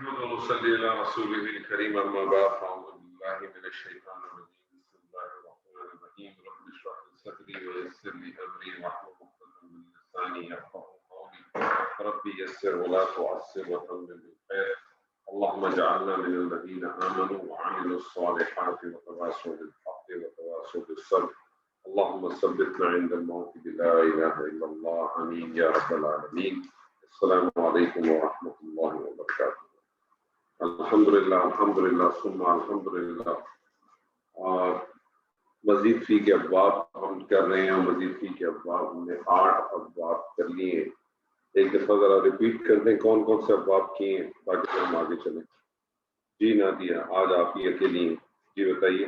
نحمد ونصلي على رسوله الكريم أما بعد فأعوذ بالله من الشيطان الرجيم بسم الله الرحمن الرحيم رب اشرح لي صدري ويسر لي أمري واحلل عقدة من لساني يفقهوا قولي ربي يسر ولا تعسر وتمم بالخير اللهم اجعلنا من الذين آمنوا وعملوا الصالحات وتواصوا بالحق وتواصوا بالصبر اللهم ثبتنا عند الموت بلا إله إلا الله آمين يا رب العالمين السلام علیکم ورحمۃ اللہ وبرکاتہ۔ الحمدللہ ثم الحمدللہ۔ مزید فی کے ابواب ہم کر رہے ہیں، مزید فی کے ابواب ہم نے 8 ابواب کر لیے ہیں۔ ایک دفعہ ذرا ریپیٹ کر دیں کون کون سے ابواب کیے ہیں تاکہ ہم آگے چلیں۔ جی نادیہ آج آپ ہی اکیلی ہیں، جی بتائیے۔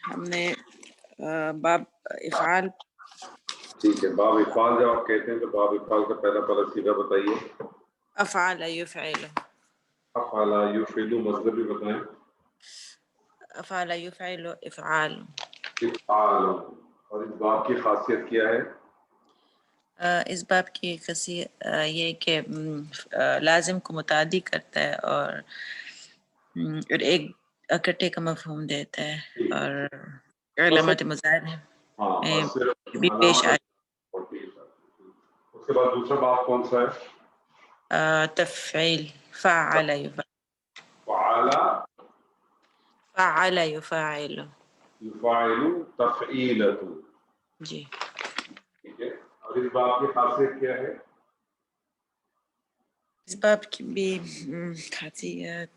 ہم نے باب افعال، ٹھیک ہے، باب افعال جب آپ کہتے ہیں تو باب افعال کا پہلا صیغہ بتائیے۔ افعال یفعل، افعل یفعل مصدر بھی بتائیں۔ افعال یفعل افعال۔ افعال، اور اس باب کی خاصیت کیا ہے؟ اس باب کی خاصیت یہ کہ لازم کو متعدی کرتا ہے اور ایک اکٹھے کا مفہوم دیتا ہے اور علامت مظاہر بھی پیش آئے۔ اس کے بعد دوسرا باب کون سا ہے؟ تفعیل، فعل یفعل، فعل یفعل، یفعل تفعیلۃ۔ جی ٹھیک ہے، اور اس باب کی خاصیت کیا ہے؟ اس باب کی بھی خاصیت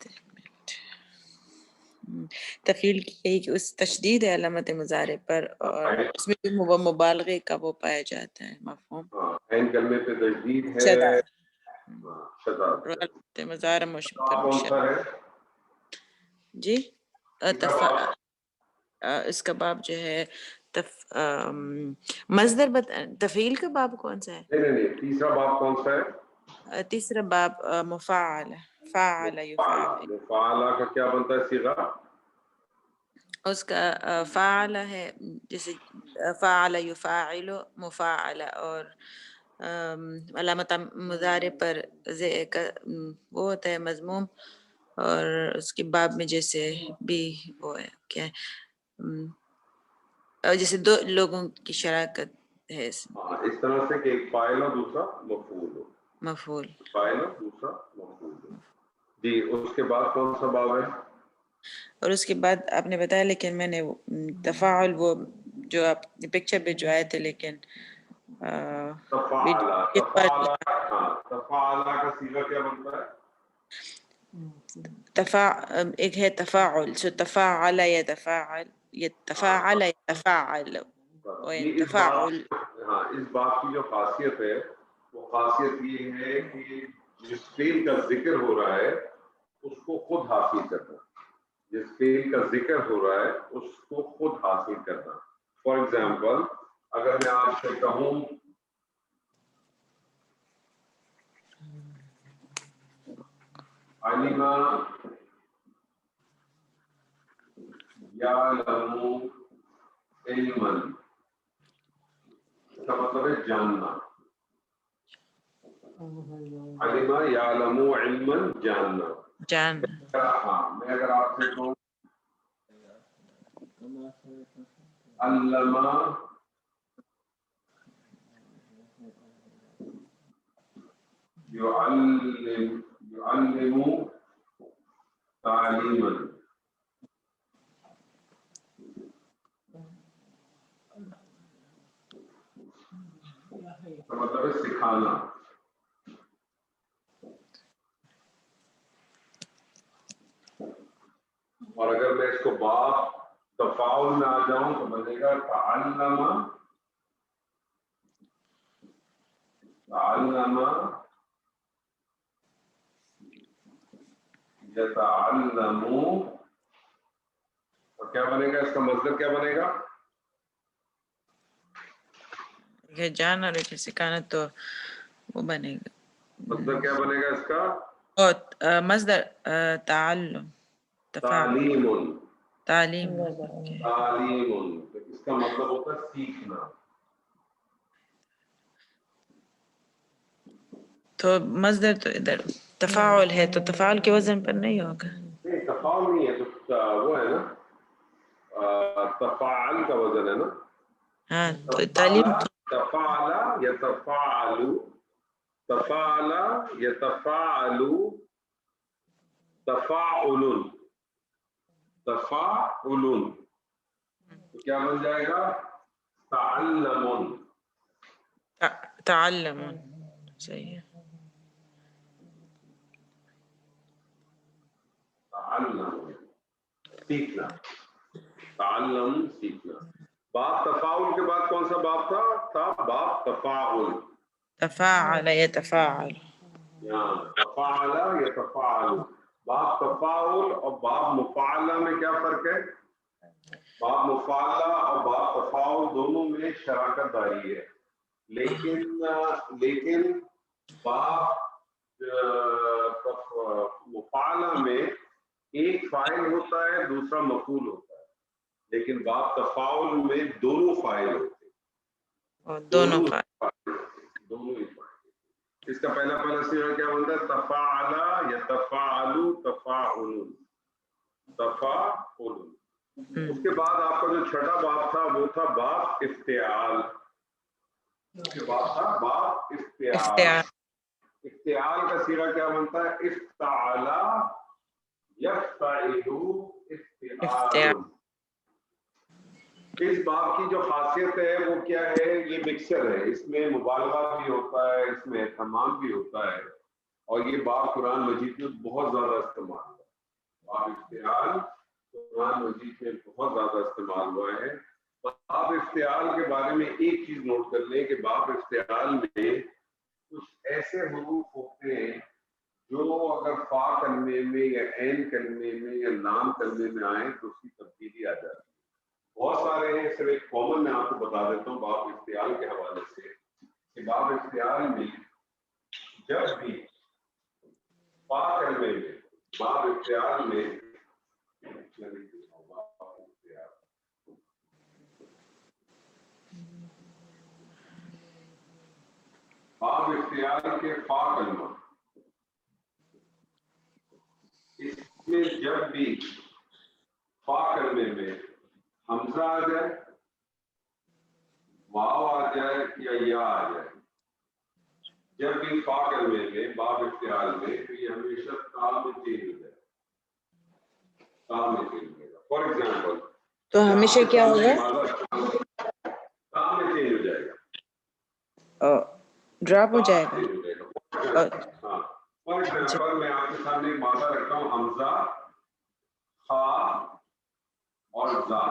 تفعیل کی یہی کہ اس تشدید ہے علامت مضارع پر اور اس میں بھی مبالغے کا وہ پایا جاتا ہے مفہوم۔ عین کرنے پہ تشدید ہے، شداد، شداد۔ علامت مضارع مشبہ کون سا ہے؟ جی اس کا باب جو ہے مصدر تفعیل کا باب کون سا ہے؟ نہیں، تیسرا باب کون سا ہے؟ تیسرا باب مفاعل، فاعل یفعل۔ مفاعلہ کا کیا بنتا ہے صیغہ؟ اس کا فاعل ہے، جیسے فاعل یفاعل مفاعل، اور علامت مضارع پر وہ ہوتا ہے مضموم، اور اس کے باب میں جیسے بھی وہ ہے کیا ہے، جیسے 2 لوگوں کی شراکت ہے اس طرح سے کہ ایک فاعل اور دوسرا مفعول ہو، مفعول، فاعل اور دوسرا مفعول ہو۔ جی اس کے بعد کون سا باب ہے؟ اور اس کے بعد آپ نے بتایا، لیکن میں نے تفاعل وہ جو آپ پکچر پہ جو آئے تھے، لیکن تفاعلہ کا صیغہ کیا بنتا ہے؟ ایک ہے تفاعل، سو تفاعل یتفاعل، یتفاعل یتفاعل، تفاعل۔ ہاں، اس بات کی جو خاصیت ہے وہ خاصیت یہ ہے کہ جس فعل کا ذکر ہو رہا ہے اس کو خود حاصل کرنا، جس فعل کا ذکر ہو رہا ہے اس کو خود حاصل کرنا۔ فار ایگزامپل اگر میں آپ سے کہوں علم یعلم علما، اس کا مطلب ہے جاننا۔ علم یعلم علما، جاننا۔ ہاں، میں اگر آپ سے کہوں علم يعلم تعلیما، مطلب ہے سکھانا۔ اور اگر میں اس کو باب تفاعل میں آ جاؤں تو بنے گا تعلم یتعلم، اور کیا بنے گا اس کا مصدر کیا بنے گا؟ جان اور سکھانا، تو وہ بنے گا مصدر کیا بنے گا اس کا؟ مصدر تعلم، تعلیم، تعلیم، تعلیم، اس کا مطلب ہوتا ہے سیکھنا۔ تو مصدر تو ادھر تفاعل ہے تو تفاعل کے وزن پر نہیں ہوگا. نہیں تفاعل نہیں ہے تو وہ ہے نا تفاعل کا وزن ہے نا. ہاں تو تعلیم تفاعل یتفاعل تفاعل یتفاعل تفاعل تفاعل تو کیا بن جائے گا تعلم. تعلم صحیح ہے. تعلم سیکھنا تعلم سیکھنا. باب تفاعل کے بعد کون سا باب تھا باب تفاعل. تفاعل يتفاعل. تفاعل یتفاعل. باب تفاعل اور باب مفاعلہ میں کیا فرق ہے؟ باب مفاعلہ اور باب تفاعل دونوں میں شراکت داری ہے لیکن باب مفاعلہ میں ایک فاعل ہوتا ہے دوسرا مفعول ہوتا ہے لیکن باب تفاعل میں دونوں فاعل ہوتے ہیں. دونوں فاعل دونوں ہی فاعل. اس کا پہلا صیغہ کیا بنتا ہے تفاعل یتفاعل تفاعل تفاعل. اس کے بعد آپ کا جو چھٹا باب تھا وہ تھا باب افتعال. اس کے بعد تھا باب افتعال. افتعال کا صیغہ کیا بنتا ہے افتعل یفتعل افتعال. اس باب کی جو خاصیت ہے وہ کیا ہے یہ مکسچر ہے. اس میں مبالغہ بھی ہوتا ہے اس میں اہتمام بھی ہوتا ہے اور یہ باب قرآن مجید میں بہت زیادہ استعمال ہوا ہے. باب افتعال قرآن مجید میں بہت زیادہ استعمال ہوا ہے. باب افتعال کے بارے میں ایک چیز نوٹ کر لیں کہ باب افتعال میں کچھ ایسے حروف ہوتے ہیں جو اگر فا کلمے میں یا عین کلمے میں یا لام کلمے میں آئیں تو اس کی تبدیلی آ جاتی ہے. بہت سارے ہیں صرف ایک کامن میں آپ کو بتا دیتا ہوں باب افتعال کے حوالے سے کہ باب افتعال میں جب بھی فا کلمے میں باب افتعال میں باب افتعال کے فا کلمہ اس میں جب بھی فا کلمے میں حمزہ آ جائے واو آ جائے یا آ جائے جب بھی فا کلمے میں باب افتعال میں تو یہ ہمیشہ تا میں چینج ہو جائے تا میں چینج ہو گا. فار ایگزامپل تو ہمیشہ کیا ہوگا تا میں چینج ہو جائے گا ڈراپ ہو جائے گا. ہاں فار ایگزامپل میں آپ کے سامنے ایک مادہ رکھتا ہوں حمزہ خا اور زا.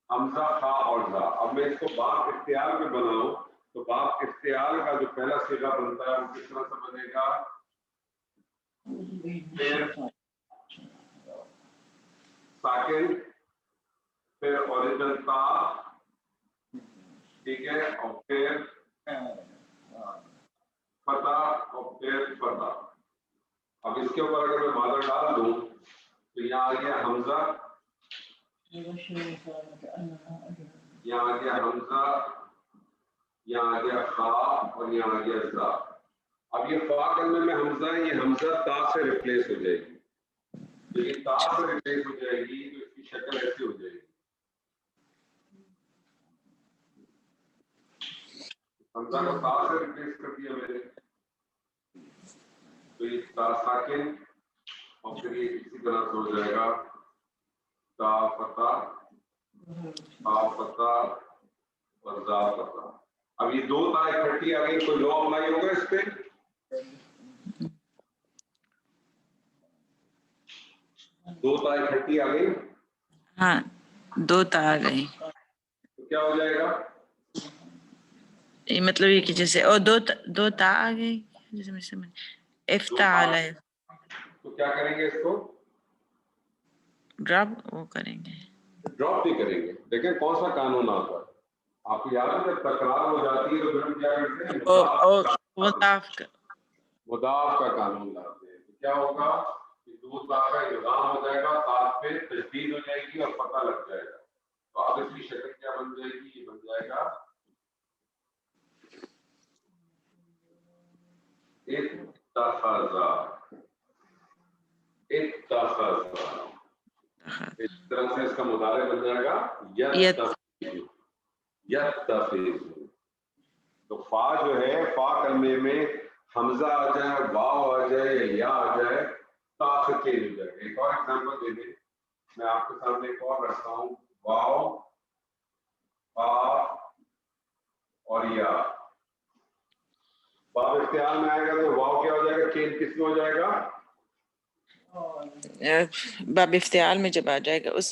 حمزہ خا اور زا. اب میں اس کو باب افتعال میں بناؤں تو باب افتعال کا جو پہلا صیغہ بنتا ہے وہ کس طرح سے بنے گا ساکن پھر اوریجنل تا ٹھیک ہے اور پھر فتح اور پھر فتح. اب اس کے اوپر اگر میں مادہ ڈال دوں تو یہاں آ گیا حمزہ یہاں آ گیا حمزہ یہاں آ گیا خا اور یہاں آ گیا زا. اب یہ فا کلمے میں حمزہ ہے یہ حمزہ تا سے ریپلیس ہو جائے گی. تو یہ تا سے ریپلیس ہو جائے گی تو اس کی شکل ایسی ہو جائے گی حمزہ کو تا سے ریپلیس کر دیا میں نے تو یہ تا ساکن اور پھر یہ اسی طرح سے ہو جائے گا تا فتح تا فتح اور زا فتح. اب یہ دو تا اکٹھی آ گئی کوئی لو اپلائی ہوگا اس پہ دو تا اکٹھی آ گئی ہاں دو تا آ گئی تو کیا ہو جائے گا یہ مطلب یہ کہ جیسے اور دو تا آ گئی جیسے میں سمجھ افتعال ہے تو کیا کریں گے اس کو ڈراپ وہ کریں گے ڈراپ نہیں کریں گے. دیکھیں کون سا قانون آتا ہے آپ کو یاد ہے جب تکرار ہو جاتی ہے تو پھر ہم کیا کرتے ہیں مضاف کا قانون لاتے ہیں. تو کیا ہوگا کہ دو تا کا ادغام ہو جائے گا تا پہ تشدید ہو جائے گی اور فتح لگ جائے گا. تو اب اس کی شکل کیا بن جائے گی یہ بن جائے گا مضارع بن جائے گا یتخذ، یتخذ. تو فا جو ہے، فا کلمے میں حمزہ آ جائے، واو آ جائے یا آ جائے، تا سے چینج ہو جائے گا. ایک اور ایگزامپل دے دیں، میں آپ کے سامنے ایک اور رکھتا ہوں. واو، فا اور یا. باب اختیار میں آئے گا تو واو کیا ہو جائے گا؟ چینج کس میں ہو جائے گا؟ باب افتعال میں جب آ جائے گا اس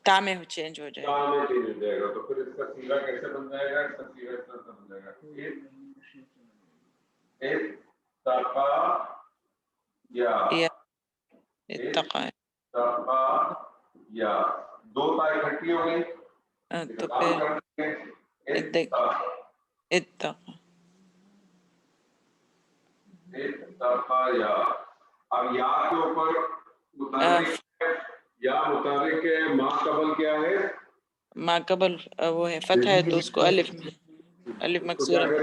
تا میں چینج ہو جائے گا. تا میں چینج ہو جائے گا. تو پھر اس کا سیغہ کیسے بن جائے گا؟ اس کا سیغہ اس طرح سے بن جائے گا. اتقا یا اتقا، اتقا یا. دو تا اکٹھی ہو گئی تو پھر اتقا، اتقا یا. اب یا کے اوپر متحرک ہے، یا متحرک ہے، ما قبل کیا ہے؟ ما قبل وہ ہے فتح ہے، تو اس کو الف میں، الف مکسورہ میں،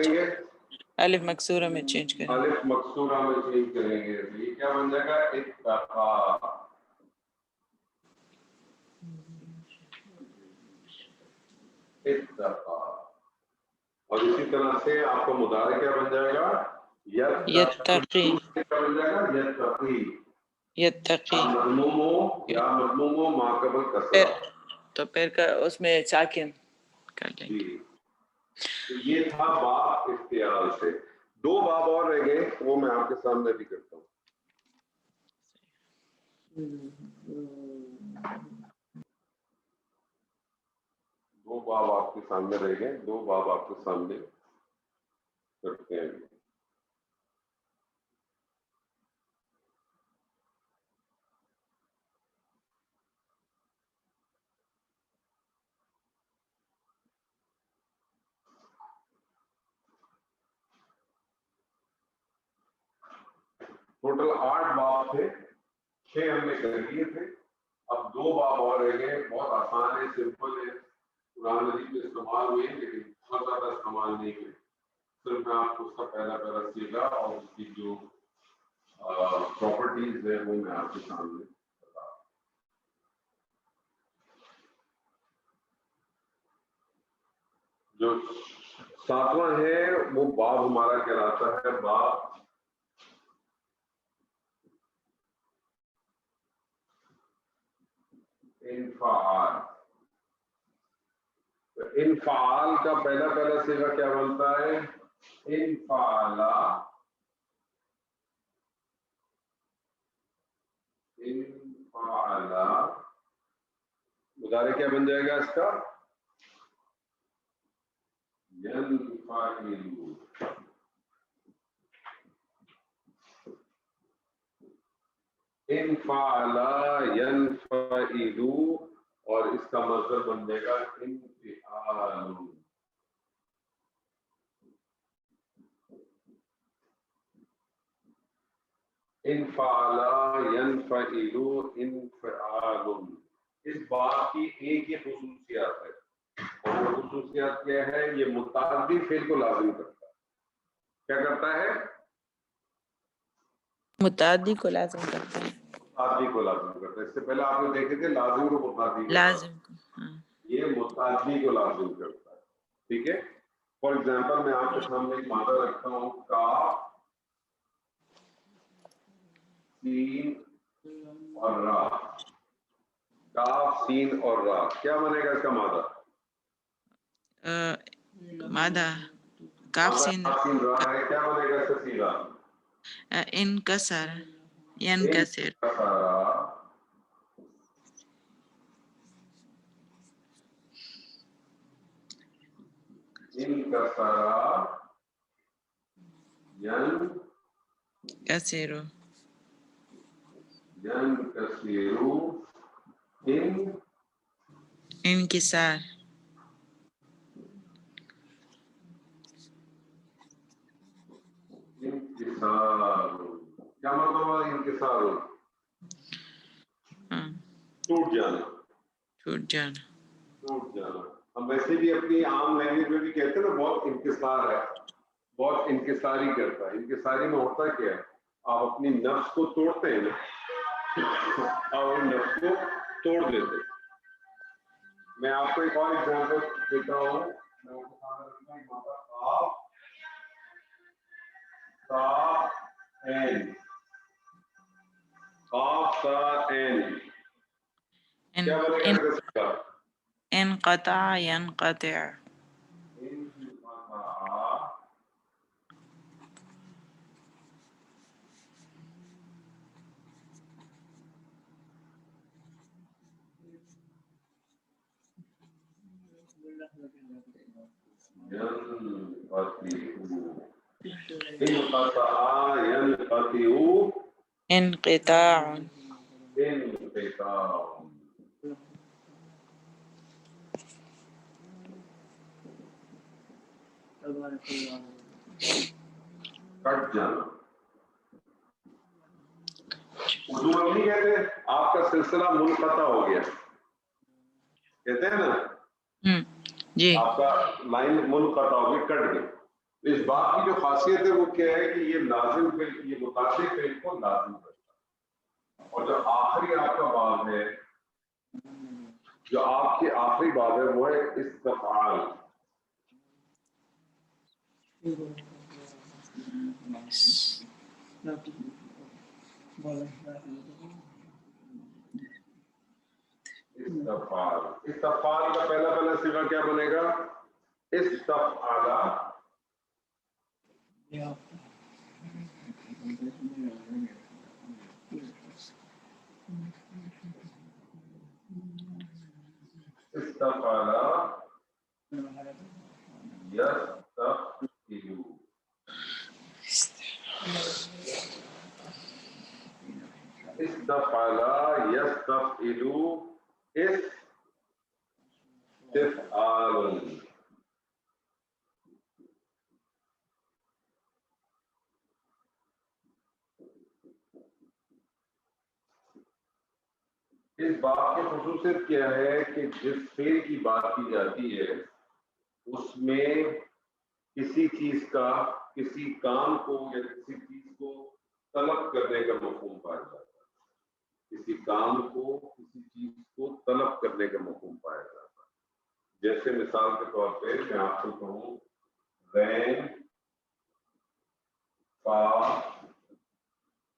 الف مکسورہ میں چینج کریں. الف مکسورہ میں چینج کریں گے. یہ کیا بن جائے گا؟ اتقا. اتقا. اور اسی طرح سے آپ کو مضارع کیا بن جائے گا؟ یتقی، کیا بن جائے گا؟ یتقی. یتقی. مضموم ہو یا مضموم ہو ما قبل کسرہ. تو پھر کا اس میں ساکن کر لیں گے. جی. تو یہ تھا باب افتعال سے. دو باب اور رہ گئے، وہ میں آپ کے سامنے بھی کرتا ہوں. دو باب آپ کے سامنے رہ گئے، دو باب آپ کے سامنے کرتے ہیں. ٹوٹل 8 باب تھے، 6 ہم نے کر لیے تھے. اب دو باب اور رہ گئے. بہت آسان ہے، سمپل ہے، قرآن مجید میں استعمال ہوئے لیکن بہت زیادہ استعمال نہیں ہوئے. صرف میں آپ کو اس کا پہلا سیغہ اور اس کی جو پراپرٹیز ہے وہ میں آپ کے سامنے بتا رہا ہوں. جو 7واں ہے وہ باب ہمارا کہلاتا ہے باب انفعال. انفعال کا پہلا صیغہ کیا بنتا ہے؟ انفعالا. انفعالا. مضارع کیا بن جائے گا اس کا؟ ینفعلو. انفعلا ینفعلو. اور اس کا مصدر بن جائے گا انفعال. انفعلا ینفعلو انفعال. اس بات کی ایک ہی خصوصیات ہے، اور وہ خصوصیات کیا ہے؟ یہ متعدی فعل کو لازم کرتا ہے. کیا کرتا ہے؟ متعدی کو لازم کرتا ہے. متعدی کو لازم کرتا ہے. اس سے پہلے آپ نے دیکھے تھے لازم کو متعدی لازم کو، یہ متعدی کو لازم کرتا ہے. ٹھیک ہے. فار ایگزامپل میں آپ کے سامنے ایک مادہ رکھتا ہوں، کاف سین اور را. کاف سین اور را کیا بنے گا اس کا مادہ؟ مادہ کاف سین را ہے. کیا بنے گا اس کا سیغہ؟ انکسر، ینکسر. انکسر کثیر، ینکسر انکسار. انکسار. کیا مطلب ہے انکسار؟ ٹوٹ جانا. ٹوٹ جانا. ٹوٹ جانا. ہم ویسے بھی اپنی عام لینگویج میں بھی کہتے ہیں نا بہت انکسار ہے، بہت انکساری کرتا ہے. انکساری میں ہوتا کیا ہے؟ آپ اپنی نفس کو توڑتے ہیں نا، اور نفس کو توڑ دیتے ہیں. میں آپ کو ایک اور ایگزامپل دیتا ہوں. میں آپ کو سامنے رکھتا ہوں یہاں پر قاف این. قاف تا این کیا بنے گا اس کا؟ انقطع ينقطع. انقطاع. کٹ جانا. اردو میں نہیں کہتے آپ کا سلسلہ منقطع ہو گیا، کہتے ہیں نا جی آپ کا لائن منقطع ہو گئی، کٹ گئی. اس بات کی جو خاصیت ہے وہ کیا ہے کہ یہ لازم فعل، یہ متعلق فعل کو لازم کرتا ہے. اور جو آخری آپ کا باب ہے، جو آپ کی آخری باب ہے وہ ہے استفعال. استفعال. استفعال کا پہلا صیغہ کیا بنے گا؟ استفعال. استفعال يستفعل. استفعل يستفعل استفعال. اس بات کی خصوصیت کیا ہے کہ جس فعل کی بات کی جاتی ہے اس میں کسی چیز کا، کسی کام کو یا کسی چیز کو طلب کرنے کا مفہوم پایا جاتا ہے. کسی کام کو، کسی چیز کو طلب کرنے کا مفہوم پایا جاتا ہے. جیسے مثال کے طور پہ میں آپ کو کہوں غین، فا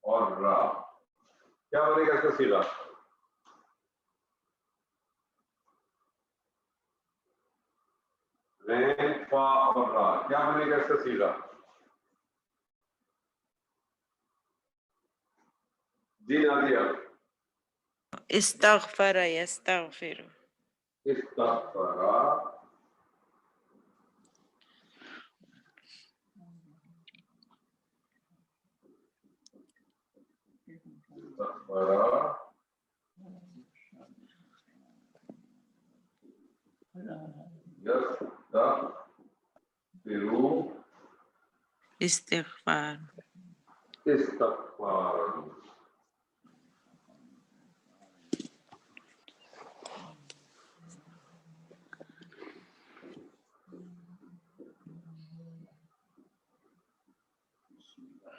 اور را، کیا بنے گا اس کا صیغہ؟ غین، فا اور را کیا بنے گا اس کا صیغہ؟ جی نادیہ. استغفر يستغفر. استغفر استغفار. استغفار.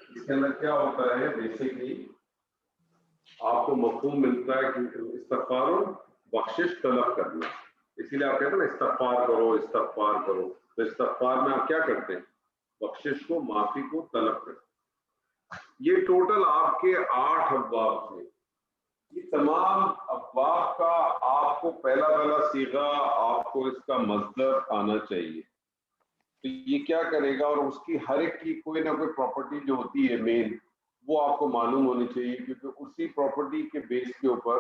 اس کے اندر کیا ہوتا ہے بیسکلی آپ کو مفہوم ملتا ہے کہ استغفار بخشش طلب کرنا. اسی لیے آپ کہتے ہیں نا استغفار کرو، استغفار کرو. تو استغفار میں آپ کیا کرتے ہیں؟ بخشش کو، معافی کو طلب کرتے ہیں. یہ ٹوٹل آپ کے 8 ابواب تھے. یہ تمام ابواب کا آپ کو پہلا صیغہ، آپ کو اس کا مصدر آنا چاہیے. تو یہ کیا کرے گا، اور اس کی ہر ایک کی کوئی نہ کوئی پراپرٹی جو ہوتی ہے مین، وہ آپ کو معلوم ہونی چاہیے، کیونکہ اسی پراپرٹی کے بیس کے اوپر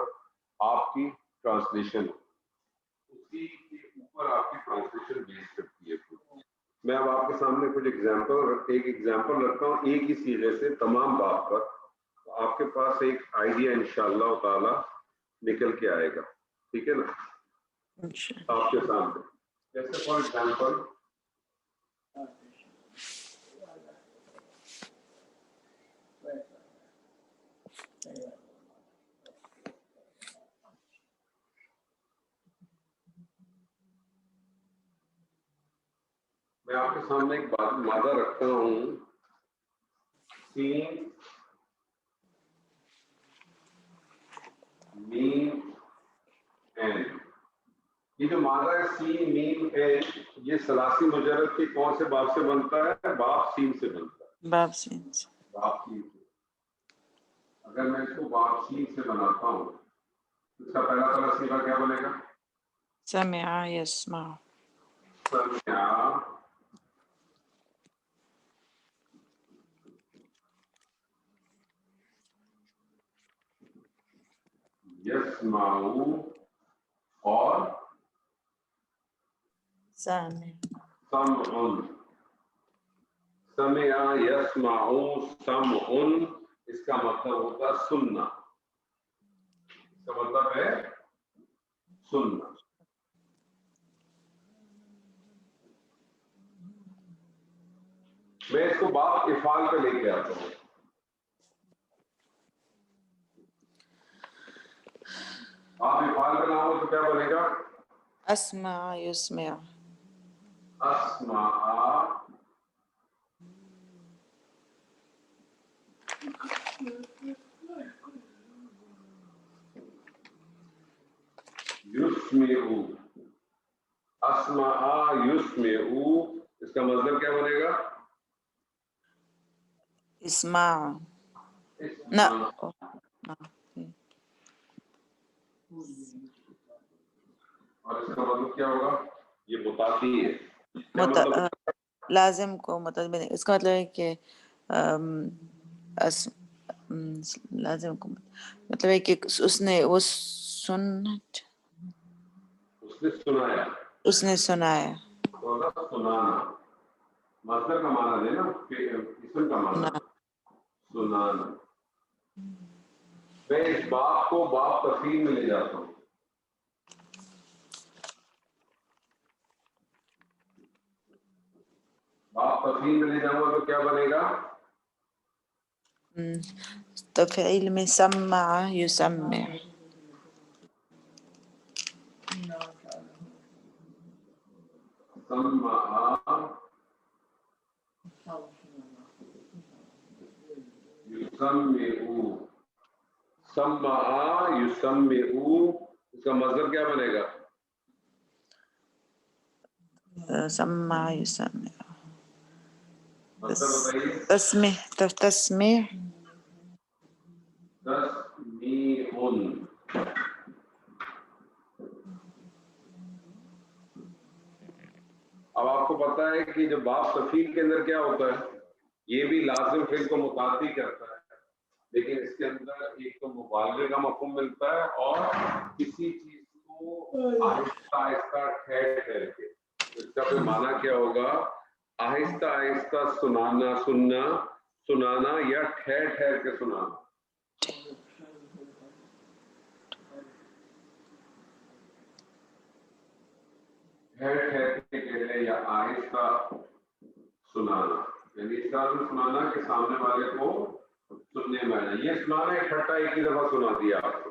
آپ کی ٹرانسلیشن بیس کرتی ہے. میں اب آپ کے سامنے کچھ ایک ایگزامپل رکھتا ہوں ایک ہی صیغے سے تمام باب پر. تو آپ کے پاس ایک آئیڈیا انشاءاللہ تعالی نکل کے آئے گا. ٹھیک ہے نا؟ آپ کے سامنے جیسے فار ایگزامپل میں آپ کے سامنے ایک مادہ رکھتا ہوں، سین میم این. یہ جو مادہ ہے سین میم عین یہ ثلاثی مجرد کے کون سے باب سے بنتا ہے؟ باب سین سے بنتا ہے. باب سین سے. باب سین سے. اگر میں اس کو باب سین سے بناتا ہوں تو اس کا پہلا والا صیغہ کیا بنے گا؟ سمع یسمع. سمع یسمع اور سامع. سمع. سمع یسمع سمع اس کا مطلب ہوتا ہے سننا. اس کا مطلب ہے سننا. میں اس کو باب افعال پہ لے کے آتا ہوں. باب افعال پہ نہ ہو تو کیا بنے گا؟ اسمع یسمع. اسمع یسمع. اسمع یسمع اس کا مطلب کیا بنے گا؟ اسمع. نہ. اور اس کا مطلب کیا ہوگا؟ یہ متعدی ہے. کیا مطلب؟ لازم کو مطلب اس کا مطلب ہے کہ لازم کو مطلب ہے کہ اس نے وہ سنایا. سنانا مصدر کا معنی ہے نا، اسم کا معنی سنانا. میں اس باب کو باب تفصیل میں لے جاتا ہوں. باب تفصیل میں لے جاؤں گا تو کیا بنے گا؟ تفعیل میں سمع یسمع. سمع یسمع. سمع یسمع اس کا مصدر کیا بنے گا؟ سمع یسمع. مصدر بتائیے. تسمیع. تسمیع. تسمیع. اب آپ کو پتا ہے کہ جب باب تفعیل کے اندر کیا ہوتا ہے، یہ بھی لازم فعل کو متعدی کرتا ہے، لیکن اس کے اندر ایک تو مبالغے کا مفہوم ملتا ہے اور کسی چیز کو آہستہ آہستہ ٹھہر ٹھہر کے. اس کا کوئی معنی کیا ہوگا؟ آہستہ آہستہ سنانا. سننا سنانا یا ٹھہر ٹھہر کے سنانا. ٹھہر ٹھہر کے کہنے یا آہستہ سنانا، یعنی اس طرح سے سنانا کہ سامنے والے کو سننے میں آنا. یہ سنانا اکٹھا ایک ہی دفعہ سنا دیا آپ کو.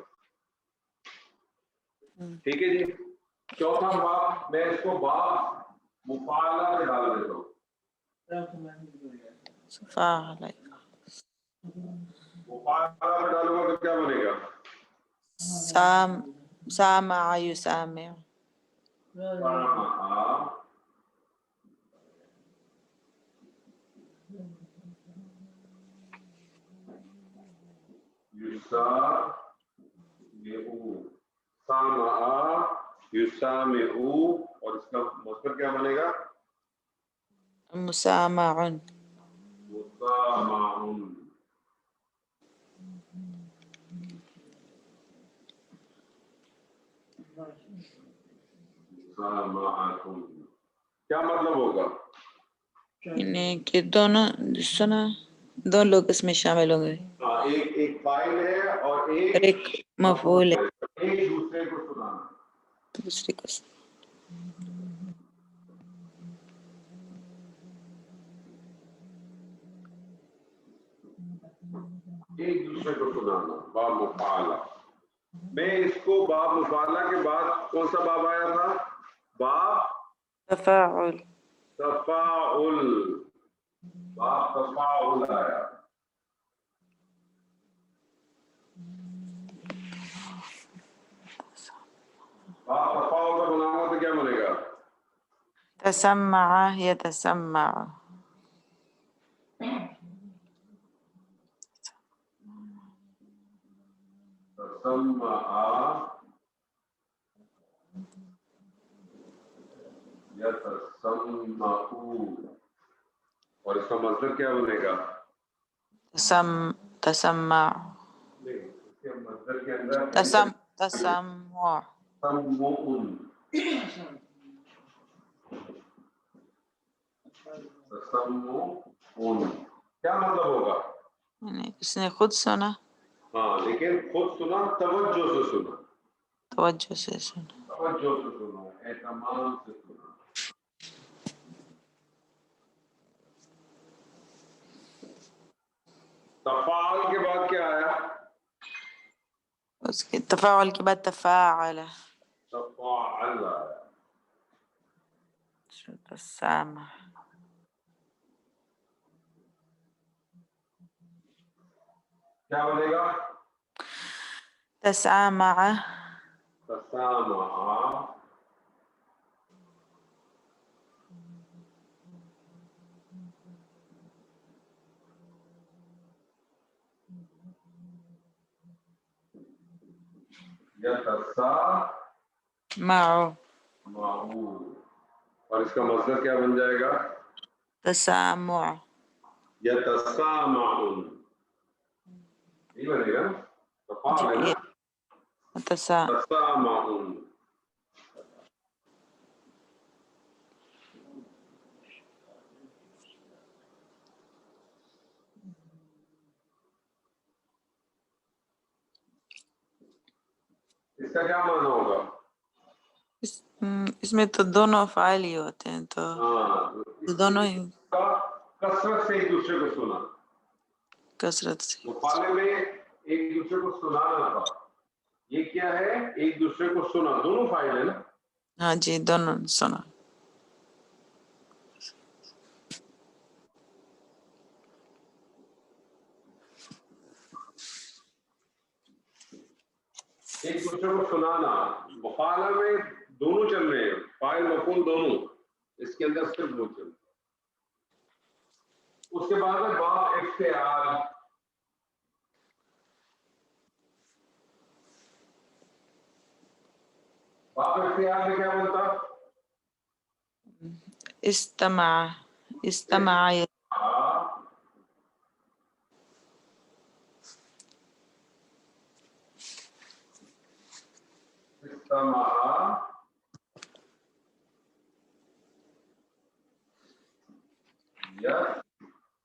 ٹھیک ہے جی. چوتھا باب میں اس کو باب مفاعلہ سے ڈال دیتا ہوں. مفاعلہ میں ڈالوں گا تو کیا بنے گا؟ سامع یسامع. سامع یسامع اور اس کا مصدر کیا بنے گا؟ مسامع. مسامع. کیا مطلب ہوگا؟ یعنی کہ دونوں سنا دو لوگ اس میں شامل ہوں گے. ایک فاعل ہے اور ایک مفعول ہے. ایک دوسرے کو سنانا. دوسرے کو ایک دوسرے کو سنانا. باب مفاعلہ. میں اس کو باب مفاعلہ کے بعد کون سا باب آیا تھا؟ باب تفاعل. تفاعل. باب تفاعل آیا. باب تفاعل کا بناؤں تسمع يتسمع. تسمع يتسمعوا. اور اس کا مصدر کیا بنے گا؟ تسمع. نہیں، اس کے مصدر کے اندر تسمع. تسمع. تسمع کیا مطلب ہوگا؟ اس نے خود سنا. ہاں، لیکن خود سنا، توجہ سے سنا. توجہ سے سنا. توجہ سے سنا، اہتمام سے سنا. تفعال کے بعد کیا آیا؟ اس کے تفاعل کے بعد تفاعل. تفاعل آیا. تسامح. کیا بنے گا؟ تسامع. تسامع. معه. اور اس کا مصدر کیا بن جائے گا؟ تسامع. یتسامع. یہ بنے گا تفاعل ہے نا. تسامع. اس کا کیا معنی ہوگا؟ اس میں تو دونوں فاعل ہی ہوتے ہیں، تو دونوں ہی کثرت سے ایک دوسرے کو سنا. کثرت سے. مقابلے میں ایک دوسرے کو سنانا تھا. یہ کیا ہے؟ ایک دوسرے کو سنا. دونوں فاعل ہے نا. ہاں جی، دونوں سنا. ایک دوسرے کو سنانا. مقابلہ میں دونوں چل رہے ہیں، فاعل مفعول دونوں. اس کے اندر صرف دو چل رہے ہیں. اس کے بعد ہے باب افتعال. باب افتعال میں کیا بنتا؟ استمع. استمع. استمع.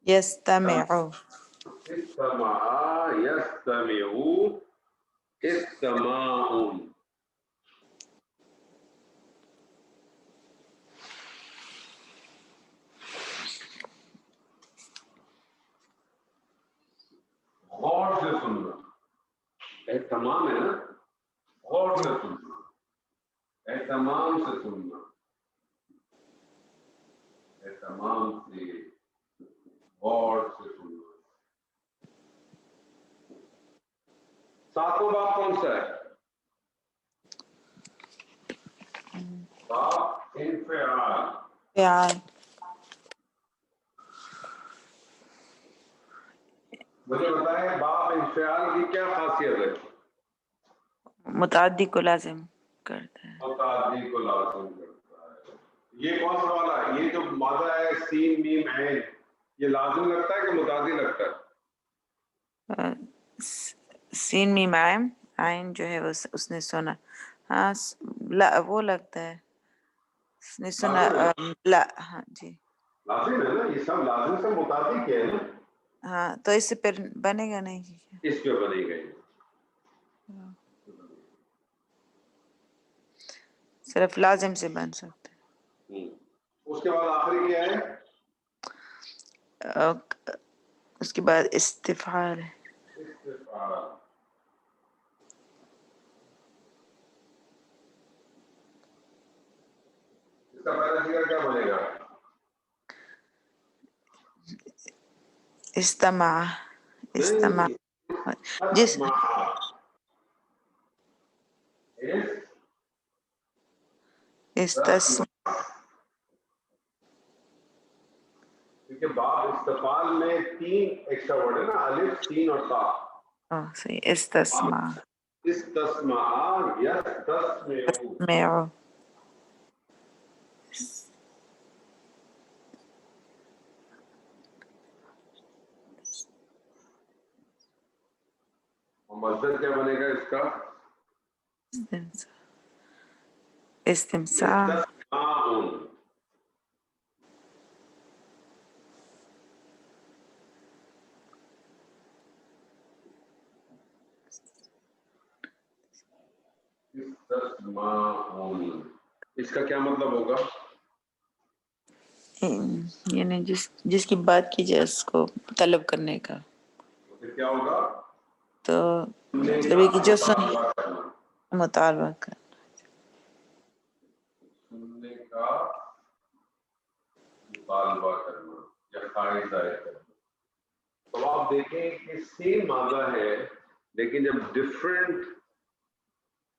يستمع. استمع يستمع. استماع. غور سے سننا. اہتمام ہے نا. غور سے سننا، اہتمام سے سننا، اہتمام سے غور سے سننا. ساتواں باب کون سا ہے؟ باب انفعال. فعال. مجھے بتائیں باب انفعال کی کیا خاصیت ہے؟ متعدی کو لازم کرتا ہے. متعدی کو لازم کرتا ہے. یہ کون سا والا؟ یہ جو مادہ ہے سین میم عین، یہ لازم لگتا ہے کہ متعدی لگتا ہے؟ سین میم عین. عین جو ہے اس نے سنا. ہاں وہ لگتا ہے اس نے سنا. لا. ہاں جی، لازم ہے نا. یہ سب لازم سے متعدی کیا ہے نا. ہاں تو اس سے پھر بنے گا نہیں. اس پہ بنی گئی. صرف لازم سے بن سکتے. اس کے بعد آخری کیا ہے؟ اس کے بعد استفعال ہے. استفعال. اس کا پہلا فکر کیا بنے گا؟ استمع. استمع. جس استسمع. استفال میں 3 ایکسٹرا ورڈ ہے نا, الف سین اور تا. صحیح. استسمع. استسمع یستسمع. استسمع. مصدر کیا بنے گا اس کا؟ استمساع. استسماع. اس کا کیا مطلب ہوگا؟ یعنی جس کی بات کی جائے اس کو طلب کرنے کا. کیا ہوگا؟ تو مطلب ہے کہ جو مطالبہ کرنا. سننے کا مطالبہ کرنا یا خواہش ظاہر کرنا. تو آپ دیکھیں کہ سیم مادہ ہے لیکن جب ڈفرینٹ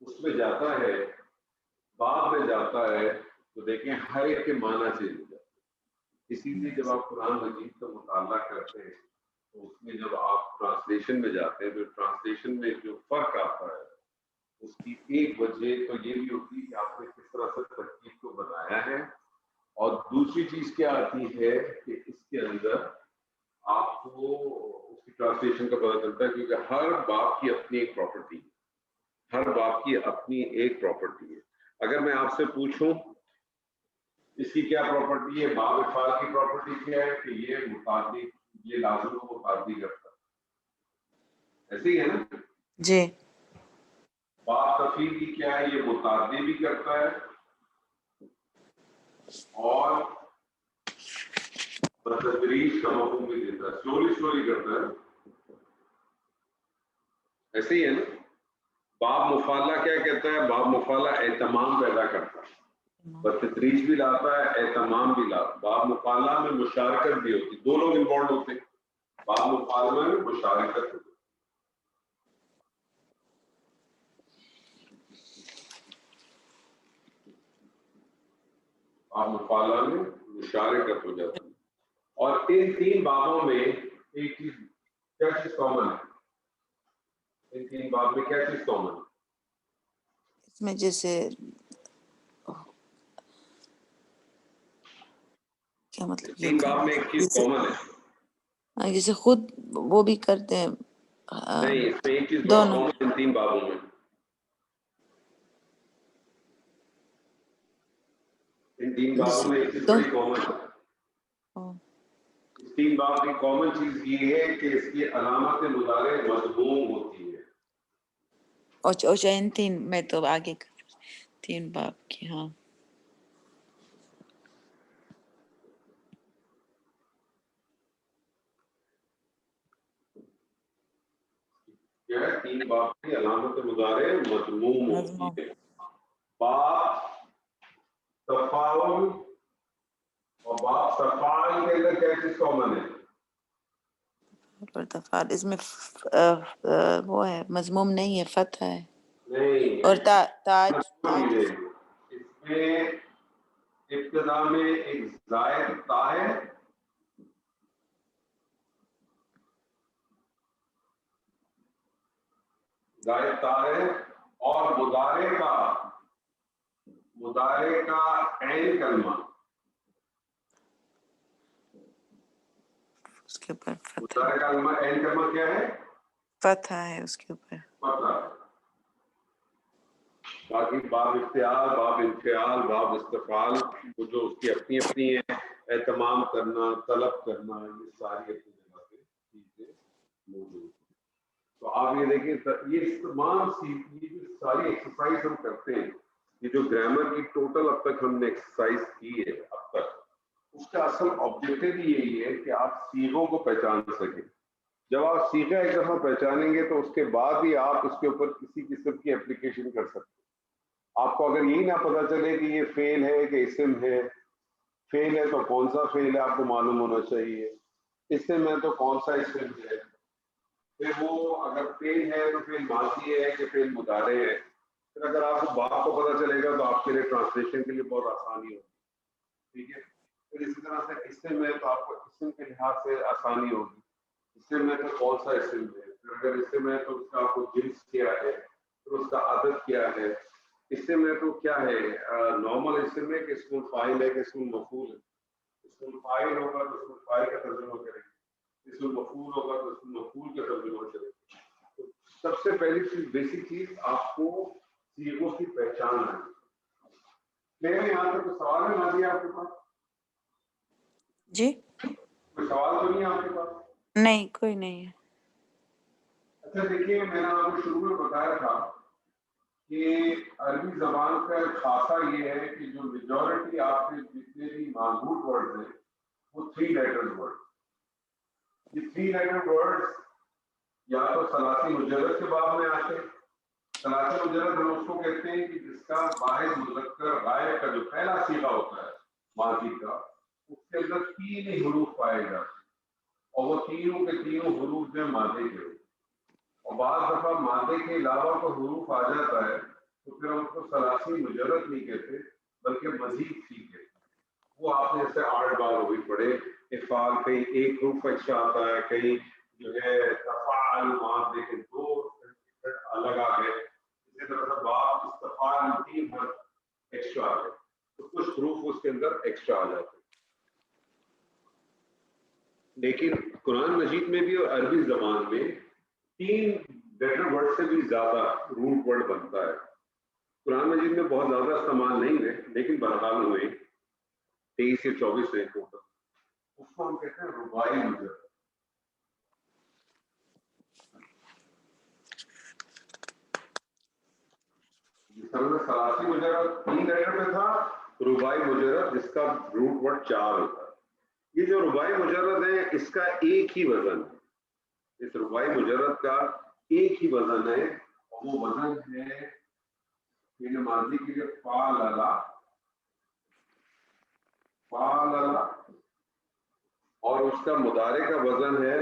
اس میں جاتا ہے, باب میں جاتا ہے, تو دیکھیں ہر ایک کے معنی چینج ہو جاتا ہے. اسی لیے جب آپ قرآن مجید کا مطالعہ کرتے ہیں تو اس میں جب آپ ٹرانسلیشن میں جاتے ہیں تو ٹرانسلیشن میں جو فرق آتا ہے اس کی ایک وجہ تو یہ بھی ہوتی ہے کہ آپ نے کس طرح سے ترکیب کو بنایا ہے, اور دوسری چیز کیا آتی ہے کہ اس کے اندر آپ کو اس کی ٹرانسلیشن کا پتہ چلتا ہے, کیونکہ ہر باب کی اپنی ایک پراپرٹی ہے, ہر باب کی اپنی ایک پراپرٹی ہے. اگر میں آپ سے پوچھوں اس کی کیا پراپرٹی ہے, باب افعال کی پراپرٹی کیا ہے کہ یہ متعدی, یہ لازم کو متعدی کرتا ہے, ایسے ہی ہے نا. جی. باب تفعیل کی کیا ہے, یہ متعدی بھی کرتا ہے اور بتدریج کا حکم بھی دیتا ہے, سلولی کرتا ہے, ایسے ہی ہے نا. باب مفعلہ کیا کہتا ہے, باب مفعلہ اہتمام پیدا کرتا ہے, بتدریج بھی لاتا ہے, اہتمام بھی لاتا ہے. باب مفعلہ میں مشارکت بھی ہوتی, دو لوگ انوالو ہوتے ہیں. باب مفعلہ میں مشارکت ہوتی ہے. باب مفعلہ میں مشارکت ہو جاتی ہے. اور ان 3 بابوں میں ایک چیز, کیا چیز کامن ہے ان 3 باب میں, کیا چیز کامن ہے؟ اس میں جیسے کیا مطلب, 3 باب میں ایک چیز کامن ہے. جیسے خود وہ بھی کرتے ہیں. نہیں, اس میں ایک چیز بہت دونوں. کامن ان 3 بابوں میں, ان 3 بابوں میں ایک چیز بڑی کامن ہے. اس 3 باب کی کامن چیز یہ ہے کہ اس کی علامت مضارع مضموم ہوتی ہے. اور ان 3 میں تو آگے 3 باب کی. ہاں کیا ہے, 3 باب کی علامت مضارع مضموم ہوتی ہے. باب تفاعل اور باب تفاعل کے اندر کیا چیز کامن ہے؟ تفعال. اس میں وہ ہے مضموم نہیں ہے, فتح ہے. نہیں, اور تاج. اس میں ابتدا میں ایک زائد تا ہے, زائد تا ہے, اور مضارع کا عین کلمہ, اس کے اوپر مضارع کا عین کلمہ کیا ہے؟ فتح ہے اس کے اوپر. فتح. باقی باب افتعال, باب انفعال, باب استفعال وہ جو اس کی اپنی اپنی ہے, اہتمام کرنا, طلب کرنا, یہ ساری اپنی جگہ پہ چیزیں موجود ہیں. تو آپ یہ دیکھیں, یہ تمام یہ جو ساری ایکسرسائز ہم کرتے ہیں, یہ جو گرامر کی ٹوٹل اب تک ہم نے ایکسرسائز کی ہے اب تک, اس کا اصل آبجیکٹو یہی ہے کہ آپ صیغوں کو پہچان سکیں. جب آپ صیغہ ایک دفعہ پہچانیں گے تو اس کے بعد ہی آپ اس کے اوپر کسی قسم کی اپلیکیشن کر سکتے ہیں. آپ کو اگر یہی نہ پتہ چلے کہ یہ فعل ہے کہ اسم ہے, فعل ہے تو کون سا فعل ہے آپ کو معلوم ہونا چاہیے, اسم ہے تو کون سا اسم ہے, پھر وہ اگر فعل ہے تو فعل ماضی ہے کہ فعل مضارع ہے. پھر اگر آپ کو باب کو پتہ چلے گا تو آپ کے لیے ٹرانسلیشن کے لیے بہت آسانی ہوگی. ٹھیک ہے, پھر اسی طرح سے اسم میں تو آپ کو اسم کے لحاظ سے آسانی ہوگی، اسم میں تو کون سا اسم ہے، پھر اگر اسم ہے تو اس کا آپ کو جنس کیا ہے، پھر اس کا عدد کیا ہے، اسم میں تو کیا ہے نارمل اسم ہے کہ اسم الفاعل ہے کہ اسم المفعول ہے، اسم الفاعل ہوگا تو اسم الفاعل کا ترجمہ کریں گے، اسم المفعول ہوگا تو اسم المفعول کا ترجمہ کریں گے۔ تو سب سے پہلی چیز بیسک چیز آپ کو صیغوں کی پہچان ہے۔ میرے یہاں سے کوئی سوال ہے نازیہ آپ کے پاس؟ جی کوئی سوال تو نہیں ہے آپ کے پاس؟ نہیں، کوئی نہیں ہے۔ اچھا دیکھیے، میں نے آپ کو شروع میں بتایا تھا کہ عربی زبان کا خاصہ یہ ہے کہ جو میجورٹی آپ کے جتنے بھی معذور ورڈ ہیں وہ 3 لیٹر ورڈ، یہ 3 لیٹر ورڈ یا تو ثلاثی مجرد کے باب میں آتے ہیں۔ ثلاثی مجرد ہم اس کو کہتے ہیں کہ جس کا واحد مذکر غائب کا جو پہلا صیغہ ہوتا ہے ماضی کا، اس کے اندر 3 ہی حروف پائے جاتے ہیں اور وہ تینوں کے تینوں حروف جو ماضی کے ہوتے ہیں، اور بعض دفعہ مادے کے علاوہ کو حروف آ جاتا ہے تو پھر ہم اس کو ثلاثی مجرد نہیں کہتے بلکہ مزید سی کہتے ہیں۔ وہ آپ نے جیسے 8 بار وہ بھی پڑھے، افعال کہیں ایک حروف ایکسٹرا آتا ہے، کہیں جو ہے تفعل مادے کے 2 الگ آ گئے، اسی طرح سے باب استفعال 3 حرف ایکسٹرا آ گئے، تو کچھ حروف اس کے اندر ایکسٹرا آ جاتے ہیں۔ لیکن قرآن مجید میں بھی اور عربی زبان میں 3 لیٹر ورڈ سے بھی زیادہ روٹ ورڈ بنتا ہے۔ قرآن مجید میں بہت زیادہ استعمال نہیں ہے لیکن بہرحال ہوئے 23 یا 24 سے ٹوٹل، اس کو ہم کہتے ہیں رباعی مجرد۔ جس طرح سے ثلاثی مجرد 3 لیٹر میں تھا، رباعی مجرد جس کا روٹ ورڈ 4 ہوتا ہے۔ یہ جو رباعی مجرد ہے اس کا ایک ہی وزن ہے، اس رباعی مجرد کا ایک ہی وزن ہے اور وہ وزن ہے فعل ماضی کے لیے فعللا، فعللا، اور اس کا مضارع کا وزن ہے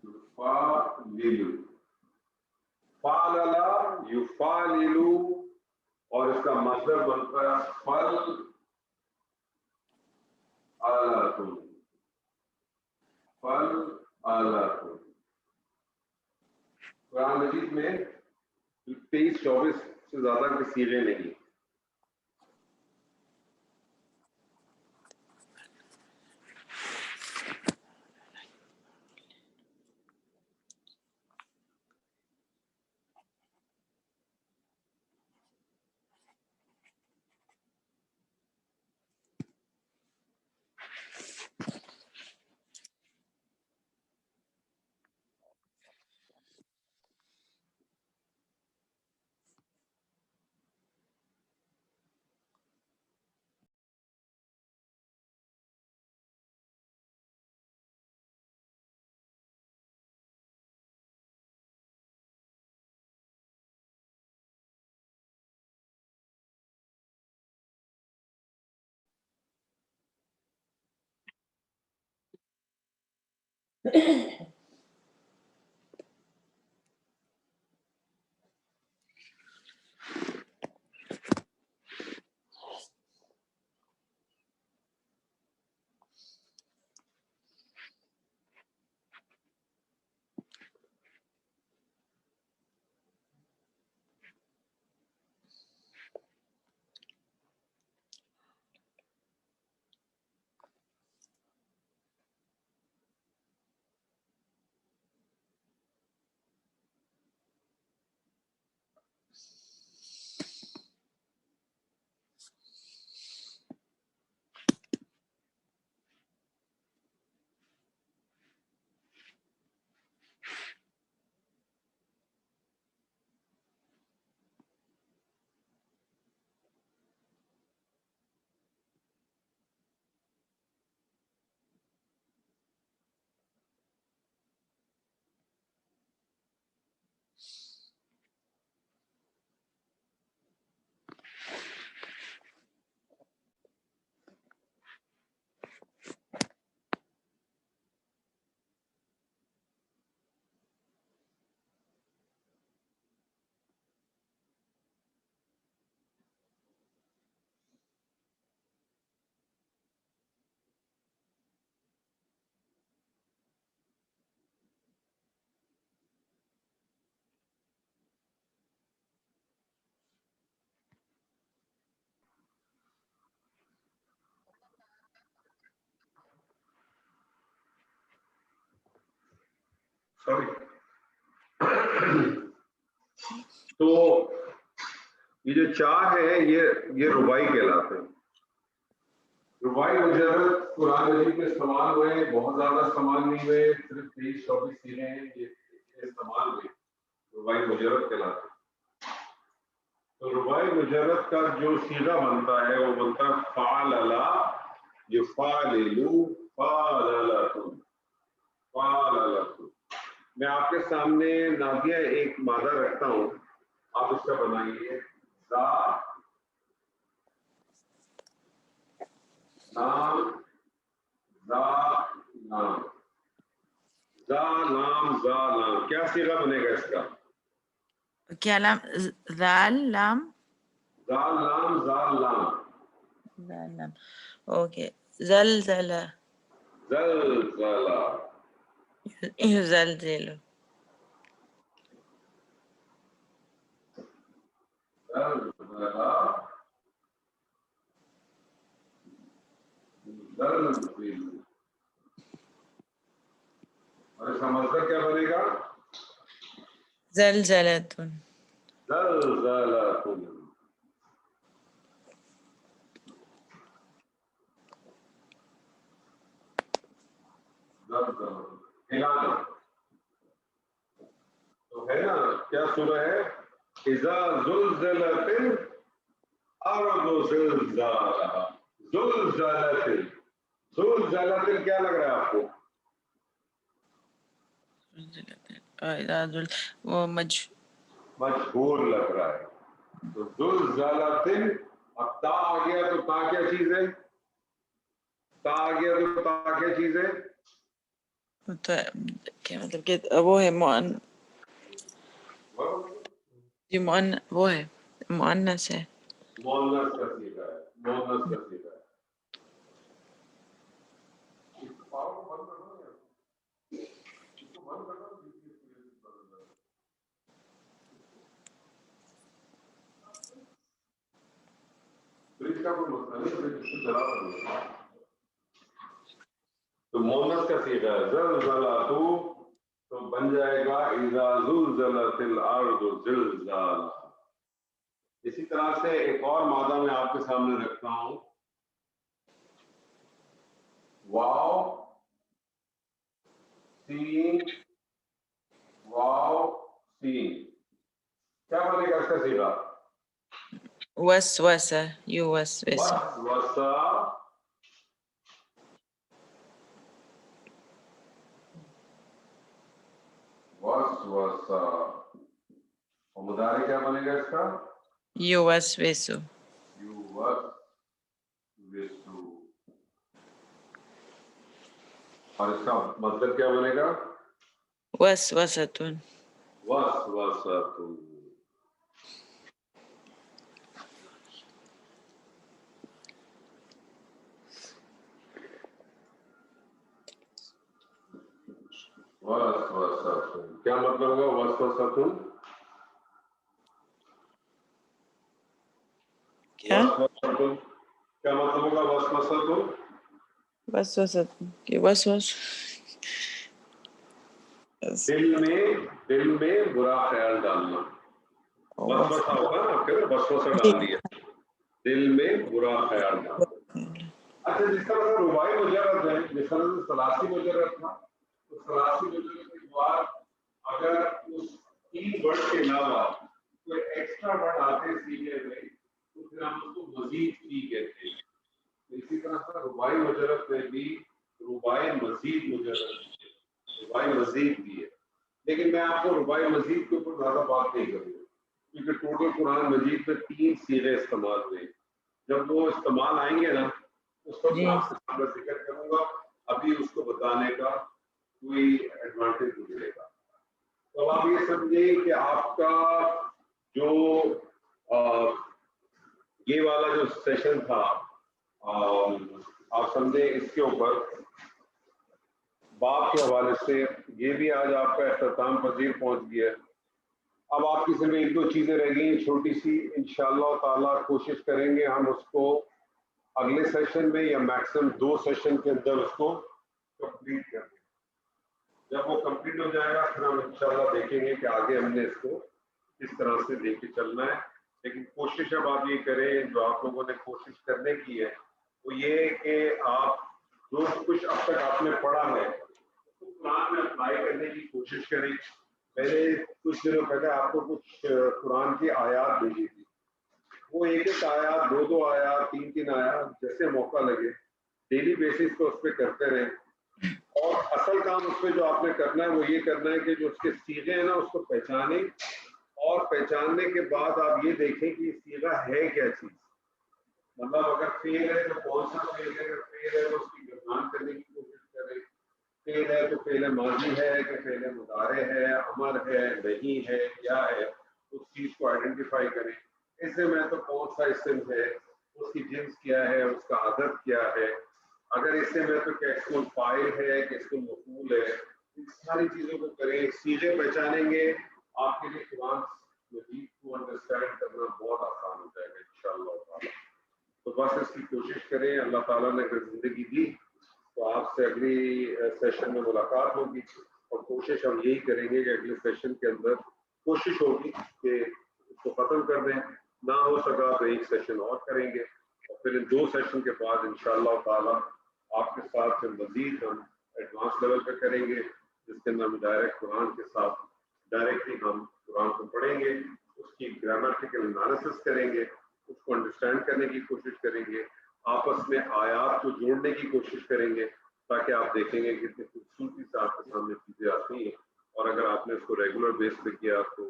یفعلل، فعللا یفعلل، اور اس کا مصدر بنتا ہے فعللۃ، فعللۃ۔ قرآن مجید میں 23-24 سے زیادہ کے صیغے نہیں۔ سوری. تو یہ جو چار ہے یہ ربائی کہلاتے ہیں. ربائی مجرد قرآن مجید میں استعمال ہوئے, بہت زیادہ استعمال نہیں ہوئے, صرف 23-24 سیرے ہیں یہ استعمال ہوئے, ربائی مجرد کہلاتے ہیں. تو ربائی مجرد کا جو سیغہ بنتا ہے وہ بنتا ہے فعللا, جو فعللو فعللتن فعللتن. میں آپ کے سامنے نادیہ ایک مادہ رکھتا ہوں, آپ اس کا بنائیے. زا نام زا نام زا نام زا نام, کیا صیغہ بنے گا اس کا؟ کیا لام؟ ذال لام زال لام زال لام ذال لام. اوکے. زلزلہ زلزلہ یزلزل. زلزلہ زلزل. اور اس کا مصدر کیا بنے گا؟ زلزلتن. زلزلتن. ہلانا تو ہے نا, کیا سورہ ہے؟ اذا زلزلت الارض زلزالها. زلزلت کیا لگ رہا ہے آپ کو؟ وہ مجہور لگ رہا ہے. تو زلزلت, اب تا آ گیا تو تا کیا چیز ہے؟ تا آ گیا تو تا کیا چیز ہے؟ کیا مطلب کہ وہ ہے وہ ہے مؤنث ہے. مؤنث کا صیغہ ہے, مؤنث کا صیغہ ہے. تو مؤنث کا صیغہ ہے زلزلۃ, تو بن جائے گا اذا زلزلت الارض زلزالها. اسی طرح سے ایک اور مادہ میں آپ کے سامنے رکھتا ہوں, واو سین واو سین, کیا بنے گا اس کا صیغہ؟ وسوسہ یوسوس. وسوسہ وسوسہ. اور مضارع کیا بنے گا اس کا؟ یوسوس. یوسوسو. اور اس کا مطلب کیا بنے گا؟ وسوستن. وسوستو. وسوستو کیا مطلب ہوگا وسوستو؟ کیا کیا مطلب ہوگا وسوستو؟ وسوستن کہ وسوس دل میں برا خیال ڈالنا. وسوسہ ہوگا نا, آپ کے وسوسہ ڈال دیا, دل میں برا خیال ڈالنا. اچھا, جس طرح سے رباعی مجرد ہے, جس طرح سے ثلاثی مجرد تھا, تو ثلاثی مجرد کے بعد اگر اس تین ورڈ کے علاوہ کوئی ایکسٹرا ورڈ آتے سیکھے ہوئے تو پھر ہم اس کو مزید کی کہتے ہیں. اسی طرح سے رباعی مجرد میں بھی رباعی مزید مجرد, رباعی مزید بھی ہے. لیکن میں آپ کو رباعی مزید کے اوپر زیادہ بات نہیں کروں گا, کیونکہ ٹوٹل قرآن مجید میں 3 صیغے استعمال ہوئے. جب وہ استعمال آئیں گے نا, اس وقت میں آپ کے سامنے ذکر کروں گا. ابھی اس کو بتانے کا کوئی ایڈوانٹیج نہیں ملے گا. تو آپ یہ سمجھیں کہ آپ کا جو یہ والا جو سیشن تھا, آپ سمجھیں اس کے اوپر باپ کے حوالے سے یہ بھی آج آپ کا اختتام پذیر پہنچ گیا. اب آپ کی صرف 1-2 چیزیں رہ گئی ہیں چھوٹی سی, انشاءاللہ تعالیٰ کوشش کریں گے ہم اس کو اگلے سیشن میں یا میکسیمم 2 سیشن کے اندر اس کو کمپلیٹ کر دیں. جب وہ کمپلیٹ ہو جائے گا پھر ہم انشاءاللہ دیکھیں گے کہ آگے ہم نے اس کو کس طرح سے لے کے چلنا ہے. لیکن کوشش اب آپ یہ کریں، جو آپ لوگوں نے کوشش کرنے کی ہے وہ یہ کہ آپ جو کچھ اب تک آپ نے پڑھا ہے اس کو قرآن میں اپلائی کرنے کی کوشش کریں. میں نے کچھ دنوں پہلے آپ کو کچھ قرآن کی آیات بھیجی تھی، وہ ایک ایک آیات، دو دو آیات، تین تین آیات، جیسے موقع لگے ڈیلی بیسس پہ اس پہ کرتے رہیں. اور اصل کام اس پہ جو آپ نے کرنا ہے وہ یہ کرنا ہے کہ جو اس کے سیغے ہیں نا اس کو پہچانیں، اور پہچاننے کے بعد آپ یہ دیکھیں کہ یہ سیغہ ہے کیا چیز. مطلب اگر فیل ہے تو کون سا فیل ہے، اگر فیل ہے تو اس کی گردان کرنے کی کوشش کریں. فیل ہے تو فیل ماضی ہے کہ فیل مضارع ہے، امر ہے، نہیں ہے، کیا ہے، اس چیز کو آئیڈینٹیفائی کریں. اسم ہے تو کون سا اسم ہے، اس کی جنس کیا ہے، اس کا عدد کیا ہے. اگر اسم ہے تو کیا اسم الفاعل ہے کہ اسم مفعول ہے. ان ساری چیزوں کو کریں، سیغے پہچانیں گے، آپ کے لیے قرآن مجید کو انڈرسٹینڈ کرنا بہت آسان ہو جائے گا انشاءاللہ تعالیٰ. تو بس اس کی کوشش کریں. اللہ تعالیٰ نے اگر زندگی دی تو آپ سے اگلی سیشن میں ملاقات ہوگی، اور کوشش ہم یہی کریں گے کہ اگلے سیشن کے اندر کوشش ہوگی کہ اس کو ختم کر دیں. نہ ہو سکا تو ایک سیشن اور کریں گے، اور پھر ان دو سیشن کے بعد انشاءاللہ تعالیٰ آپ کے ساتھ پھر مزید ہم ایڈوانس لیول پہ کریں گے، جس کے اندر ہم ڈائریکٹ قرآن کے ساتھ ڈائریکٹلی ہم قرآن کو پڑھیں گے، اس کی گرامرٹیکل انالیسس کریں گے، اس کو انڈرسٹینڈ کرنے کی کوشش کریں گے، آپس میں آیات کو جوڑنے کی کوشش کریں گے، تاکہ آپ دیکھیں گے کتنی خوبصورتی سے آپ کے سامنے چیزیں آتی ہیں. اور اگر آپ نے اس کو ریگولر بیس پہ کیا تو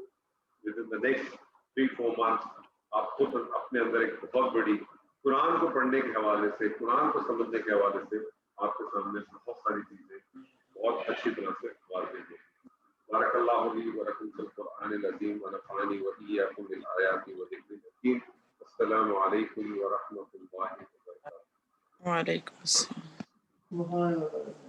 with in the next 3-4 months آپ خود اپنے اندر ایک بہت بڑی قرآن کو پڑھنے کے حوالے سے، قرآن کو سمجھنے کے حوالے سے آپ کے سامنے بہت ساری چیزیں بہت اچھی طرح سے واضح ہیں. بارک اللہ لی و لکم فی القرآن العظیم ونفعنی و ایاکم بالآیات وذکر الحکیم. السلام علیکم ورحمۃ اللہ وبرکاتہ. وعلیکم السلام.